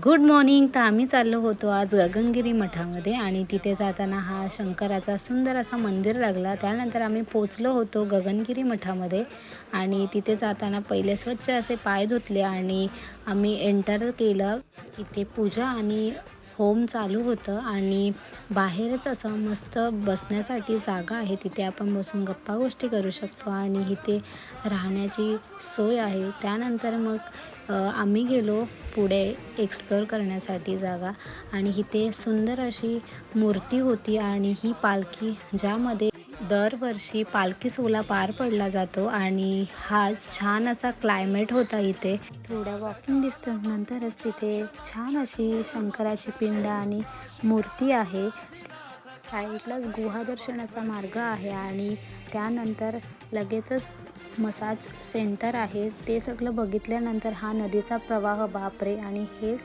Good morning. तर आम्ही चाललो होतो आज गगनगिरी मठामध्ये आणि तिथे जाताना हा शंकराचा सुंदर असा मंदिर लागला. त्यानंतर आम्ही पोचलो होतो गगनगिरी मठामध्ये आणि तिथे जाताना पहिले स्वच्छ असे पाय धुतले आणि आम्ही एंटर केलं. इथे पूजा आणि होम चालू होतं आणि बाहेरच असं मस्त बसण्यासाठी जागा आहे. तिथे आपण बसून गप्पा गोष्टी करू शकतो आणि इथे राहण्याची सोय आहे. त्यानंतर मग आम्ही गेलो पुढे एक्सप्लोअर करण्यासाठी जागा आणि इथे सुंदर अशी मूर्ती होती आणि ही पालखी ज्यामध्ये दरवर्षी पालखी सोहळा पार पडला जातो आणि हा छान असा क्लायमेट होता. इथे थोड्या वॉकिंग डिस्टन्स नंतरच तिथे छान अशी शंकराची पिंड आणि मूर्ती आहे. साईडलाच गुहा दर्शनाचा मार्ग आहे आणि त्यानंतर लगेचच मसाज सेंटर आहे. ते सगळं बघितल्यानंतर हा नदीचा प्रवाह बापरे. आणि हे